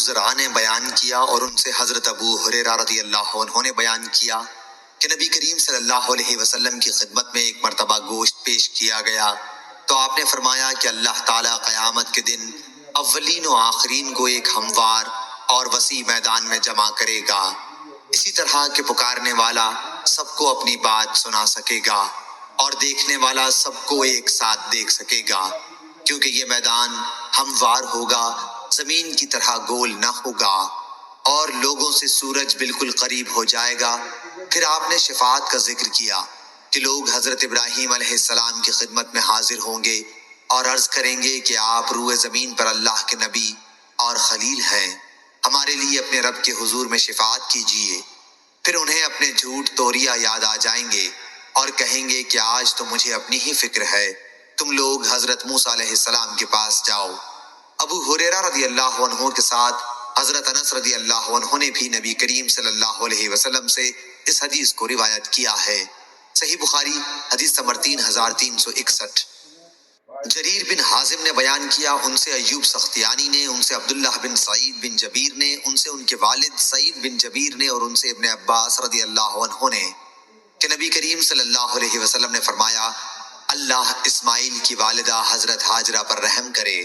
زرع نے بیان کیا اور ان سے حضرت ابو ہریرہ رضی اللہ عنہ نے بیان کیا کہ نبی کریم صلی اللہ علیہ وسلم کی خدمت میں ایک مرتبہ گوشت پیش کیا گیا تو آپ نے فرمایا کہ اللہ تعالیٰ قیامت کے دن اولین و آخرین کو ایک ہموار اور وسیع میدان میں جمع کرے گا، اسی طرح کہ پکارنے والا سب کو اپنی بات سنا سکے گا اور دیکھنے والا سب کو ایک ساتھ دیکھ سکے گا، کیونکہ یہ میدان ہموار ہوگا، زمین کی طرح گول نہ ہوگا، اور لوگوں سے سورج بالکل قریب ہو جائے گا۔ پھر آپ نے شفاعت کا ذکر کیا کہ لوگ حضرت ابراہیم علیہ السلام کی خدمت میں حاضر ہوں گے اور عرض کریں گے کہ آپ روئے زمین پر اللہ کے نبی اور خلیل ہیں، ہمارے لیے اپنے رب کے حضور میں شفاعت کیجیے۔ پھر انہیں اپنے جھوٹ توریہ یاد آ جائیں گے اور کہیں گے کہ آج تو مجھے اپنی ہی فکر ہے، تم لوگ حضرت موسیٰ علیہ السلام کے پاس جاؤ۔ ابو ہریرہ رضی اللہ عنہ کے ساتھ حضرت انس رضی اللہ عنہ نے بھی نبی کریم صلی اللہ علیہ وسلم سے اس حدیث کو روایت کیا ہے۔ صحیح بخاری حدیث نمبر 3361۔ جریر بن حازم نے بیان کیا، ان سے ایوب سختیانی نے، ان سے عبداللہ بن سعید بن جبیر نے، ان سے ان کے والد سعید بن جبیر نے اور ان سے ابن عباس رضی اللہ عنہ نے کہ نبی کریم صلی اللہ علیہ وسلم نے فرمایا، اللہ اسماعیل کی والدہ حضرت ہاجرہ پر رحم کرے،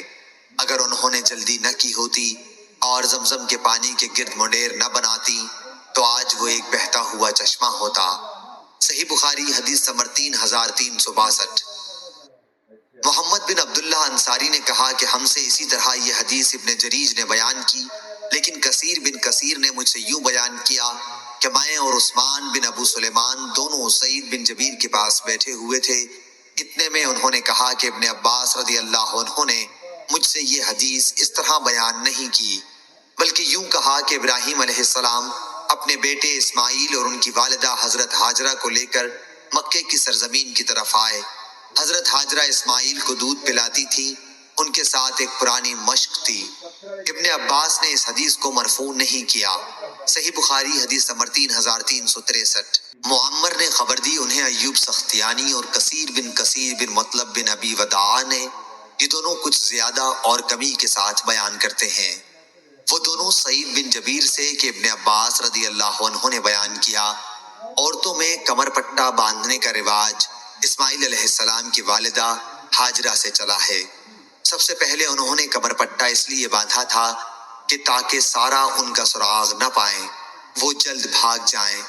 اگر انہوں نے جلدی نہ کی ہوتی اور زمزم کے پانی کے گرد منڈیر نہ بناتی تو آج وہ ایک بہتا ہوا چشمہ ہوتا۔ صحیح بخاری حدیث نمبر 3362۔ محمد بن عبداللہ انصاری نے کہا کہ ہم سے اسی طرح یہ حدیث ابن جریج نے بیان کی، لیکن کثیر بن کثیر نے مجھ سے یوں بیان کیا کہ میں اور عثمان بن ابو سلیمان دونوں سعید بن جبیر کے پاس بیٹھے ہوئے تھے، اتنے میں انہوں نے کہا کہ ابن عباس رضی اللہ عنہ نے مجھ سے یہ حدیث اس طرح بیان نہیں کی، بلکہ یوں کہا کہ ابراہیم علیہ السلام اپنے بیٹے اسماعیل اور ان کی والدہ حضرت ہاجرہ کو لے کر مکے کی سرزمین کی طرف آئے۔ حضرت ہاجرہ اسماعیل کو دودھ پلاتی تھی، ان کے ساتھ ایک پرانی مشق تھی۔ ابن عباس نے اس حدیث کو مرفوع نہیں کیا۔ صحیح بخاری حدیث نمبر 3363۔ معمر نے خبر دی، انہیں ایوب سختیانی اور کثیر بن مطلب بن ابی وداع نے، یہ دونوں کچھ زیادہ اور کمی کے ساتھ بیان کرتے ہیں۔ وہ دونوں سعید بن جبیر سے کہ ابن عباس رضی اللہ عنہ نے بیان کیا، عورتوں میں کمر پٹا باندھنے کا رواج اسماعیل علیہ السلام کی والدہ ہاجرہ سے چلا ہے۔ سب سے پہلے انہوں نے کمر پٹا اس لیے باندھا تھا کہ تاکہ سارا ان کا سراغ نہ پائیں، وہ جلد بھاگ جائیں۔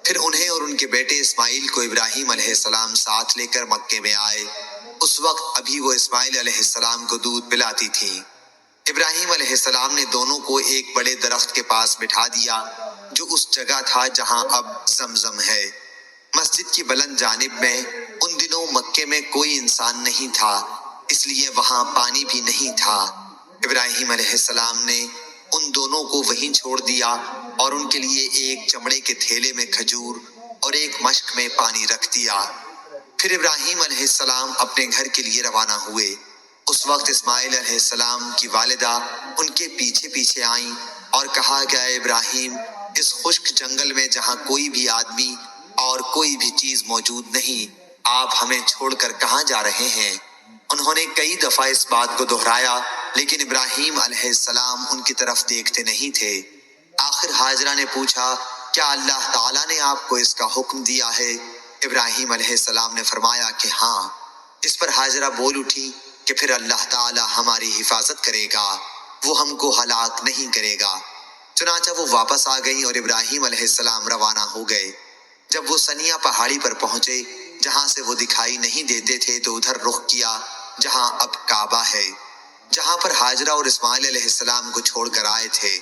پھر انہیں اور ان کے بیٹے اسماعیل کو ابراہیم علیہ السلام ساتھ لے کر مکے میں آئے۔ اس وقت ابھی وہ اسماعیل علیہ السلام کو دودھ پلاتی تھی۔ ابراہیم علیہ السلام نے دونوں کو ایک بڑے درخت کے پاس بٹھا دیا جو اس جگہ تھا جہاں اب زمزم ہے۔ مسجد کی بلند جانب میں ان دنوں مکے میں کوئی انسان نہیں تھا، اس لیے وہاں پانی بھی نہیں تھا۔ ابراہیم علیہ السلام نے ان دونوں کو وہیں چھوڑ دیا اور ان کے لیے ایک چمڑے کے تھیلے میں کھجور اور ایک مشک میں پانی رکھ دیا۔ پھر ابراہیم علیہ السلام اپنے گھر کے لیے روانہ ہوئے۔ اس وقت اسماعیل علیہ السلام کی والدہ ان کے پیچھے پیچھے آئیں اور کہا کہ اے ابراہیم، اس خشک جنگل میں جہاں کوئی بھی آدمی اور کوئی بھی چیز موجود نہیں، آپ ہمیں چھوڑ کر کہاں جا رہے ہیں؟ انہوں نے کئی دفعہ اس بات کو دہرایا، لیکن ابراہیم علیہ السلام ان کی طرف دیکھتے نہیں تھے۔ آخر ہاجرہ نے پوچھا، کیا اللہ تعالیٰ نے آپ کو اس کا حکم دیا ہے؟ ابراہیم علیہ السلام نے فرمایا کہ ہاں۔ اس پر ہاجرہ بول اٹھی کہ پھر اللہ تعالیٰ ہماری حفاظت کرے گا، وہ ہم کو ہلاک نہیں کرے گا۔ چنانچہ وہ واپس آ گئی اور ابراہیم علیہ السلام روانہ ہو گئے۔ جب وہ سنیا پہاڑی پر پہنچے جہاں سے وہ دکھائی نہیں دیتے تھے تو ادھر رخ کیا جہاں اب کعبہ ہے، جہاں پر ہاجرہ اور اسماعیل علیہ السلام کو چھوڑ کر آئے تھے۔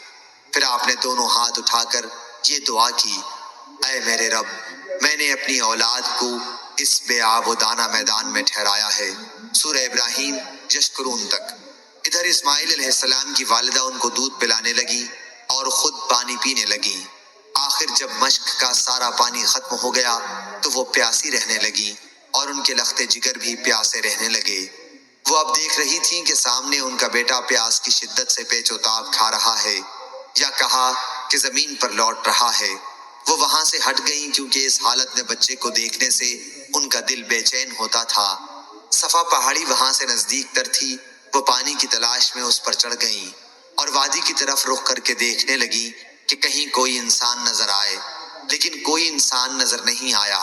پھر آپ نے دونوں ہاتھ اٹھا کر یہ دعا کی، اے میرے رب، میں نے اپنی اولاد کو اس بے آب و دانہ میدان میں ٹھہرایا ہے۔ سورہ ابراہیم یشکرون تک۔ ادھر اسماعیل علیہ السلام کی والدہ ان کو دودھ پلانے لگی اور خود پانی پینے لگی۔ آخر جب مشک کا سارا پانی ختم ہو گیا تو وہ پیاسی رہنے لگی اور ان کے لخت جگر بھی پیاسے رہنے لگے۔ وہ اب دیکھ رہی تھیں کہ سامنے ان کا بیٹا پیاس کی شدت سے پیچ و تاب کھا رہا ہے، یا کہا کہ زمین پر لوٹ رہا ہے۔ وہ وہاں سے ہٹ گئیں کیونکہ اس حالت میں بچے کو دیکھنے سے ان کا دل بے چین ہوتا تھا۔ صفا پہاڑی وہاں سے نزدیک تر تھی، وہ پانی کی تلاش میں اس پر چڑھ گئیں اور وادی کی طرف رخ کر کے دیکھنے لگی کہ کہیں کوئی انسان نظر آئے، لیکن کوئی انسان نظر نہیں آیا۔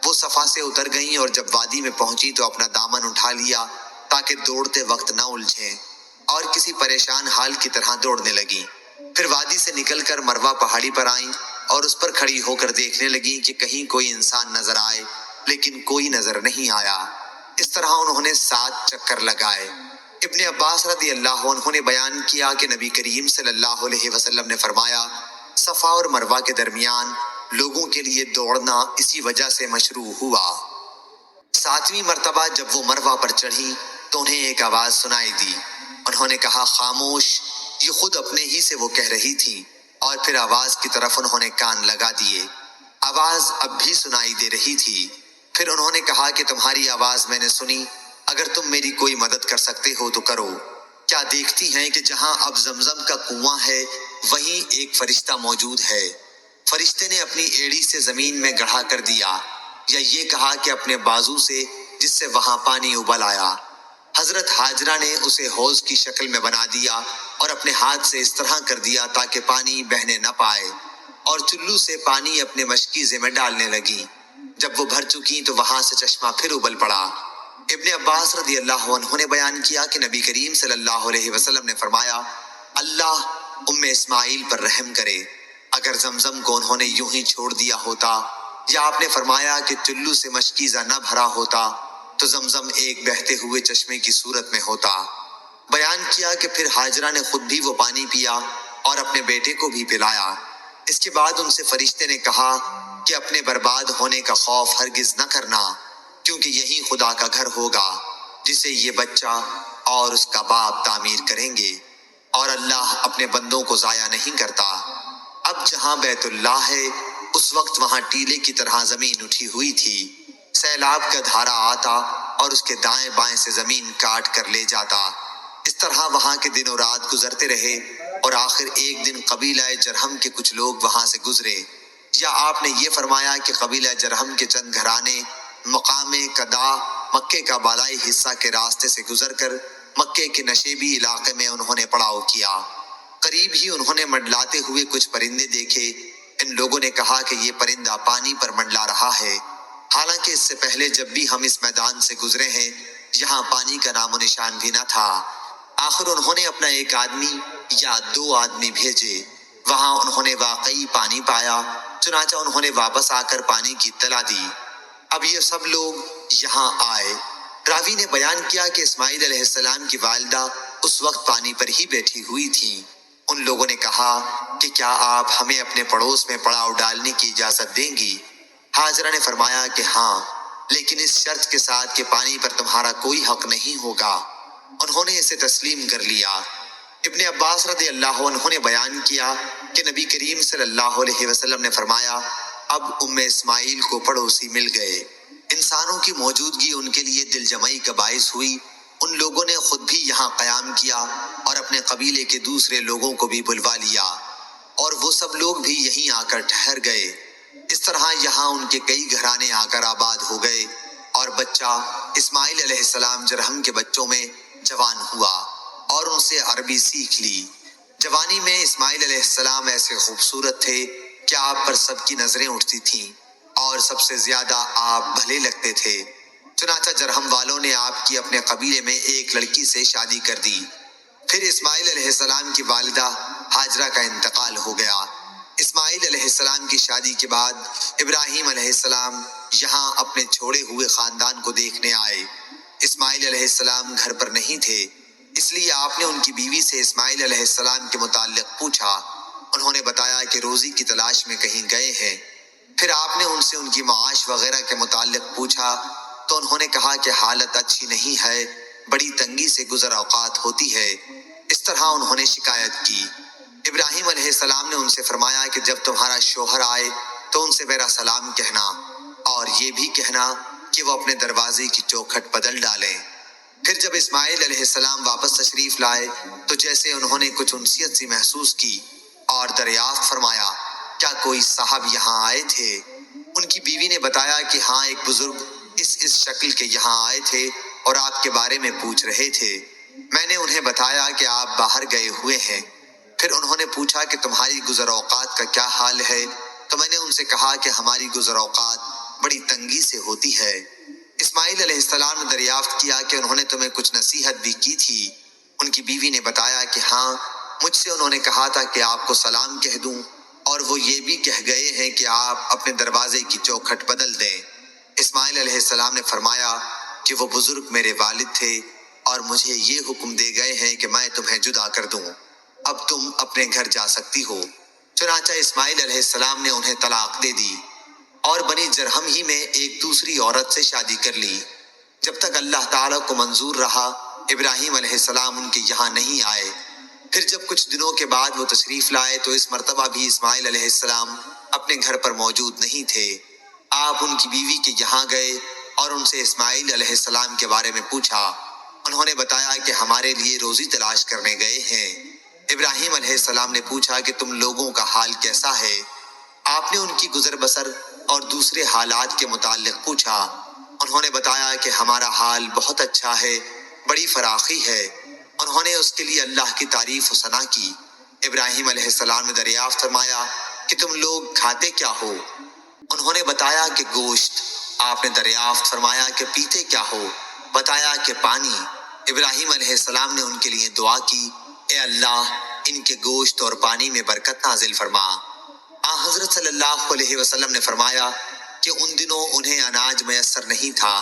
وہ صفا سے اتر گئیں اور جب وادی میں پہنچی تو اپنا دامن اٹھا لیا تاکہ دوڑتے وقت نہ الجھیں، اور کسی پریشان حال کی طرح دوڑنے لگیں۔ پھر وادی سے نکل کر مروہ پہاڑی پر آئیں اور اس پر کھڑی ہو کر دیکھنے لگیں کہ کہیں کوئی انسان نظر آئے، لیکن کوئی نظر نہیں آیا۔ اس طرح انہوں نے 7 چکر لگائے۔ ابن عباس رضی اللہ عنہ نے بیان کیا کہ نبی کریم صلی اللہ علیہ وسلم نے فرمایا، صفا اور مروہ کے درمیان لوگوں کے لیے دوڑنا اسی وجہ سے مشروع ہوا۔ 7ویں مرتبہ جب وہ مروہ پر چڑھی تو انہیں ایک آواز سنائی دی۔ انہوں نے کہا، خاموش، یہ خود اپنے ہی سے وہ کہہ رہی تھی، اور پھر آواز کی طرف انہوں نے کان لگا دیے۔ آواز اب بھی سنائی دے رہی تھی۔ پھر انہوں نے کہا کہ تمہاری آواز میں نے سنی، اگر تم میری کوئی مدد کر سکتے ہو تو کرو۔ کیا دیکھتی ہیں کہ جہاں اب زمزم کا کنواں ہے وہیں ایک فرشتہ موجود ہے؟ فرشتے نے اپنی ایڑی سے زمین میں گڑھا کر دیا، یا یہ کہا کہ اپنے بازو سے، جس سے وہاں پانی ابل آیا۔ حضرت ہاجرہ نے اسے حوض کی شکل میں بنا دیا اور اپنے ہاتھ سے اس طرح کر دیا تاکہ پانی بہنے نہ پائے، اور چلو سے پانی اپنے مشکیزے میں ڈالنے لگی۔ جب وہ بھر چکی تو وہاں سے چشمہ پھر ابل پڑا۔ ابن عباس رضی اللہ عنہ نے بیان کیا کہ نبی کریم صلی اللہ علیہ وسلم نے فرمایا، اللہ اسماعیل پر رحم کرے، اگر زمزم کو انہوں نے یوں ہی چھوڑ دیا ہوتا، یا آپ نے فرمایا کہ چلو سے مشکیزہ نہ بھرا ہوتا تو زمزم ایک بہتے ہوئے چشمے کی صورت میں ہوتا۔ بیان کیا کہ پھر ہاجرہ نے خود بھی وہ پانی پیا اور اپنے بیٹے کو بھی پلایا۔ اس کے بعد ان سے فرشتے نے کہا کہ اپنے برباد ہونے کا خوف ہرگز نہ کرنا، کیونکہ یہی خدا کا گھر ہوگا جسے یہ بچہ اور اس کا باپ تعمیر کریں گے، اور اللہ اپنے بندوں کو ضائع نہیں کرتا۔ اب جہاں بیت اللہ ہے، اس وقت وہاں ٹیلے کی طرح زمین اٹھی ہوئی تھی۔ سیلاب کا دھارا آتا اور اس کے دائیں بائیں سے زمین کاٹ کر لے جاتا۔ اس طرح وہاں کے دن و رات گزرتے رہے، اور آخر ایک دن قبیلہ جرہم کے کچھ لوگ وہاں سے گزرے، یا آپ نے یہ فرمایا کہ قبیلہ جرہم کے چند گھرانے مقام قدا، مکے کا بالائی حصہ کے راستے سے گزر کر مکے کے نشیبی علاقے میں انہوں نے پڑاؤ کیا۔ قریب ہی انہوں نے منڈلاتے ہوئے کچھ پرندے دیکھے۔ ان لوگوں نے کہا کہ یہ پرندہ پانی پر منڈلا رہا ہے، حالانکہ اس سے پہلے جب بھی ہم اس میدان سے گزرے ہیں یہاں پانی کا نام و نشان بھی نہ تھا۔ آخر انہوں نے اپنا ایک آدمی یا 2 آدمی بھیجے، وہاں انہوں نے واقعی پانی پایا، چنانچہ انہوں نے واپس آ کر پانی کی اطلاع دی۔ اب یہ سب لوگ یہاں آئے۔ راوی نے بیان کیا کہ اسماعیل علیہ السلام کی والدہ اس وقت پانی پر ہی بیٹھی ہوئی تھی۔ ان لوگوں نے کہا کہ کیا آپ ہمیں اپنے پڑوس میں پڑاؤ ڈالنے کی اجازت دیں گی؟ ہاجرہ نے فرمایا کہ ہاں، لیکن اس شرط کے ساتھ کہ پانی پر تمہارا کوئی حق نہیں ہوگا۔ انہوں نے اسے تسلیم کر لیا۔ ابن عباس رضی اللہ عنہ نے بیان کیا کہ نبی کریم صلی اللہ علیہ وسلم نے فرمایا، اب اسماعیل کو پڑوسی مل گئے۔ انسانوں کی موجودگی ان کے لیے دل جمعی کا باعث ہوئی۔ ان لوگوں نے خود بھی یہاں قیام کیا اور اپنے قبیلے کے دوسرے لوگوں کو بھی بلوا لیا، اور وہ سب لوگ بھی یہیں آ کر ٹھہر گئے۔ اس طرح یہاں ان کے کئی گھرانے آ کر آباد ہو گئے، اور بچہ اسماعیل علیہ السلام جرہم کے بچوں میں جوان ہوا اور ان سے عربی سیکھ لی۔ جوانی میں اسماعیل علیہ السلام ایسے خوبصورت تھے کہ آپ پر سب کی نظریں اٹھتی تھیں، اور سب سے زیادہ آپ بھلے لگتے تھے۔ چنانچہ جرہم والوں نے آپ کی اپنے قبیلے میں ایک لڑکی سے شادی کر دی۔ پھر اسماعیل علیہ السلام کی والدہ ہاجرہ کا انتقال ہو گیا۔ اسماعیل علیہ السلام کی شادی کے بعد ابراہیم علیہ السلام یہاں اپنے چھوڑے ہوئے خاندان کو دیکھنے آئے۔ اسماعیل علیہ السلام گھر پر نہیں تھے، اس لیے آپ نے ان کی بیوی سے اسماعیل علیہ السلام کے متعلق پوچھا۔ انہوں نے بتایا کہ روزی کی تلاش میں کہیں گئے ہیں۔ پھر آپ نے ان سے ان کی معاش وغیرہ کے متعلق پوچھا تو انہوں نے کہا کہ حالت اچھی نہیں ہے، بڑی تنگی سے گزر اوقات ہوتی ہے۔ اس طرح انہوں نے شکایت کی۔ ابراہیم علیہ السلام نے ان سے فرمایا کہ جب تمہارا شوہر آئے تو ان سے میرا سلام کہنا، اور یہ بھی کہنا کہ وہ اپنے دروازے کی چوکھٹ بدل ڈالیں۔ پھر جب اسماعیل علیہ السلام واپس تشریف لائے تو جیسے انہوں نے کچھ انسیت سی محسوس کی اور دریافت فرمایا، کیا کوئی صاحب یہاں آئے تھے؟ ان کی بیوی نے بتایا کہ ہاں، ایک بزرگ اس شکل کے یہاں آئے تھے اور آپ کے بارے میں پوچھ رہے تھے۔ میں نے انہیں بتایا کہ آپ باہر گئے ہوئے ہیں۔ پھر انہوں نے پوچھا کہ تمہاری گزر اوقات کا کیا حال ہے؟ تو میں نے ان سے کہا کہ ہماری گزر اوقات بڑی تنگی سے ہوتی ہے۔ اسماعیل علیہ السلام نے دریافت کیا کہ انہوں نے تمہیں کچھ نصیحت بھی کی تھی؟ ان کی بیوی نے بتایا کہ ہاں، مجھ سے انہوں نے کہا تھا کہ آپ کو سلام کہہ دوں، اور وہ یہ بھی کہہ گئے ہیں کہ آپ اپنے دروازے کی چوکھٹ بدل دیں۔ اسماعیل علیہ السلام نے فرمایا کہ وہ بزرگ میرے والد تھے اور مجھے یہ حکم دے گئے ہیں کہ میں تمہیں جدا کر دوں، اب تم اپنے گھر جا سکتی ہو۔ چنانچہ اسماعیل علیہ السلام نے انہیں طلاق دے دی اور بنی جرہم ہی میں ایک دوسری عورت سے شادی کر لی۔ جب تک اللہ تعالیٰ کو منظور رہا، ابراہیم علیہ السلام ان کے یہاں نہیں آئے۔ پھر جب کچھ دنوں کے بعد وہ تشریف لائے تو اس مرتبہ بھی اسماعیل علیہ السلام اپنے گھر پر موجود نہیں تھے۔ آپ ان کی بیوی کے یہاں گئے اور ان سے اسماعیل علیہ السلام کے بارے میں پوچھا۔ انہوں نے بتایا کہ ہمارے لیے روزی تلاش کرنے گئے ہیں۔ ابراہیم علیہ السلام نے پوچھا کہ تم لوگوں کا حال کیسا ہے؟ آپ نے ان کی گزر بسر اور دوسرے حالات کے متعلق پوچھا۔ انہوں نے بتایا کہ ہمارا حال بہت اچھا ہے، بڑی فراخی ہے۔ انہوں نے اس کے لیے اللہ کی تعریف و ثنا کی۔ ابراہیم علیہ السلام نے دریافت فرمایا کہ تم لوگ کھاتے کیا ہو؟ انہوں نے بتایا کہ گوشت۔ آپ نے دریافت فرمایا کہ پیتے کیا ہو؟ بتایا کہ پانی۔ ابراہیم علیہ السلام نے ان کے لیے دعا کی، اے اللہ، ان کے گوشت اور پانی میں برکت نازل فرما۔ حضرت صلی اللہ علیہ وسلم نے فرمایا کہ ان دنوں انہیں اناج میسر نہیں تھا۔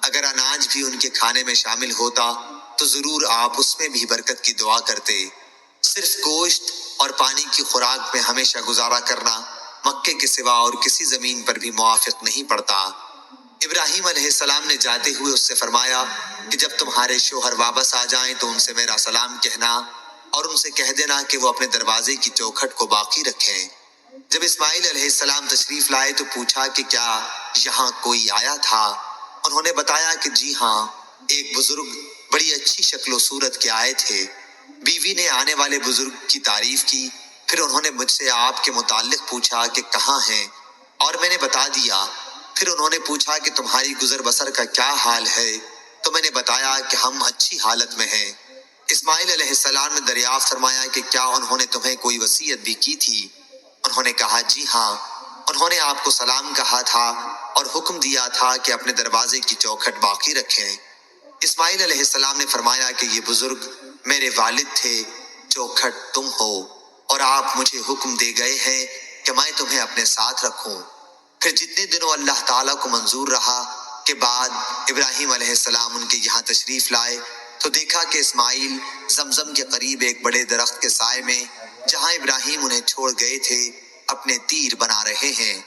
اگر اناج بھی ان کے کھانے میں شامل ہوتا تو ضرور آپ اس میں بھی برکت کی دعا کرتے۔ صرف گوشت اور پانی کی خوراک میں ہمیشہ گزارا کرنا مکے کے سوا اور کسی زمین پر بھی موافق نہیں پڑتا۔ ابراہیم علیہ السلام نے جاتے ہوئے اس سے فرمایا کہ جب تمہارے شوہر واپس آ جائیں تو ان سے میرا سلام کہنا اور ان سے کہہ دینا کہ وہ اپنے دروازے کی چوکھٹ کو باقی رکھیں۔ جب اسماعیل علیہ السلام تشریف لائے تو پوچھا کہ کیا یہاں کوئی آیا تھا؟ انہوں نے بتایا کہ جی ہاں، ایک بزرگ بڑی اچھی شکل و صورت کے آئے تھے۔ بیوی نے آنے والے بزرگ کی تعریف کی۔ پھر انہوں نے مجھ سے آپ کے متعلق پوچھا کہ کہاں ہیں، اور میں نے بتا دیا۔ پھر انہوں نے پوچھا کہ تمہاری گزر بسر کا کیا حال ہے؟ تو میں نے بتایا کہ ہم اچھی حالت میں ہیں۔ اسماعیل علیہ السلام نے دریافت فرمایا کہ کیا انہوں نے تمہیں کوئی وصیت بھی کی تھی؟ انہوں نے کہا جی ہاں، انہوں نے آپ کو سلام کہا تھا اور حکم دیا تھا کہ اپنے دروازے کی چوکھٹ باقی رکھیں۔ اسماعیل علیہ السلام نے فرمایا کہ یہ بزرگ میرے والد تھے، چوکھٹ تم ہو، اور آپ مجھے حکم دے گئے ہیں کہ میں تمہیں اپنے ساتھ رکھوں۔ پھر جتنے دنوں اللہ تعالیٰ کو منظور رہا کے بعد ابراہیم علیہ السلام ان کے یہاں تشریف لائے تو دیکھا کہ اسماعیل زمزم کے قریب ایک بڑے درخت کے سائے میں، جہاں ابراہیم انہیں چھوڑ گئے تھے، اپنے تیر بنا رہے ہیں۔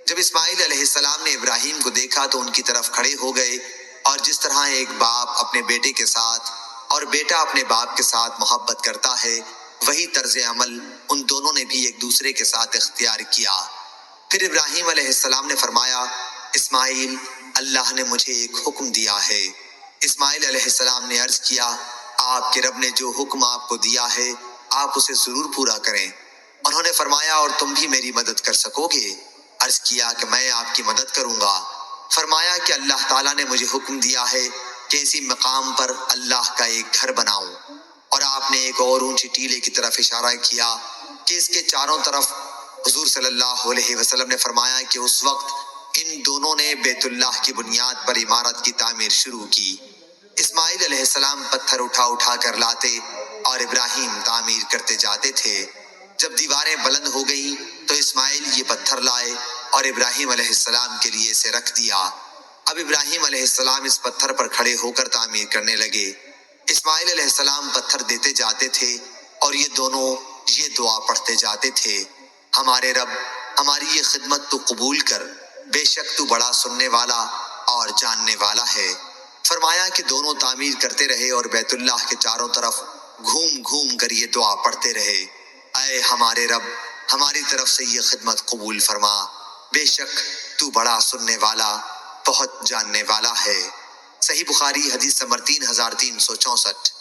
جب اسماعیل علیہ السلام نے ابراہیم کو دیکھا تو ان کی طرف کھڑے ہو گئے، اور جس طرح ایک باپ اپنے بیٹے کے ساتھ اور بیٹا اپنے باپ کے ساتھ محبت کرتا ہے، وہی طرز عمل ان دونوں نے بھی ایک دوسرے کے ساتھ اختیار کیا۔ پھر ابراہیم علیہ السلام نے فرمایا، اسماعیل، اللہ نے مجھے ایک حکم دیا ہے۔ اسماعیل علیہ السلام نے عرض کیا، آپ کے رب نے جو حکم آپ کو دیا ہے آپ اسے ضرور پورا کریں۔ انہوں نے فرمایا، اور تم بھی میری مدد کر سکو گے؟ عرض کیا کہ میں آپ کی مدد کروں گا۔ فرمایا کہ اللہ تعالیٰ نے مجھے حکم دیا ہے کہ اسی مقام پر اللہ کا ایک گھر بناؤں، اور آپ نے ایک اور اونچی ٹیلے کی طرف اشارہ کیا کہ اس کے چاروں طرف۔ حضور صلی اللہ علیہ وسلم نے فرمایا کہ اس وقت ان دونوں نے بیت اللہ کی بنیاد پر عمارت کی تعمیر شروع کی۔ اسماعیل علیہ السلام پتھر اٹھا اٹھا کر لاتے اور ابراہیم تعمیر کرتے جاتے تھے۔ جب دیواریں بلند ہو گئیں تو اسماعیل یہ پتھر لائے اور ابراہیم علیہ السلام کے لیے اسے رکھ دیا۔ اب ابراہیم علیہ السلام اس پتھر پر کھڑے ہو کر تعمیر کرنے لگے۔ اسماعیل علیہ السلام پتھر دیتے جاتے تھے اور یہ دونوں یہ دعا پڑھتے جاتے تھے، ہمارے رب، ہماری یہ خدمت تو قبول کر، بے شک تو بڑا سننے والا اور جاننے والا ہے۔ فرمایا کہ دونوں تعمیر کرتے رہے اور بیت اللہ کے چاروں طرف گھوم گھوم کر یہ دعا پڑھتے رہے، اے ہمارے رب، ہماری طرف سے یہ خدمت قبول فرما، بے شک تو بڑا سننے والا، بہت جاننے والا ہے۔ صحیح بخاری حدیث نمبر 3364۔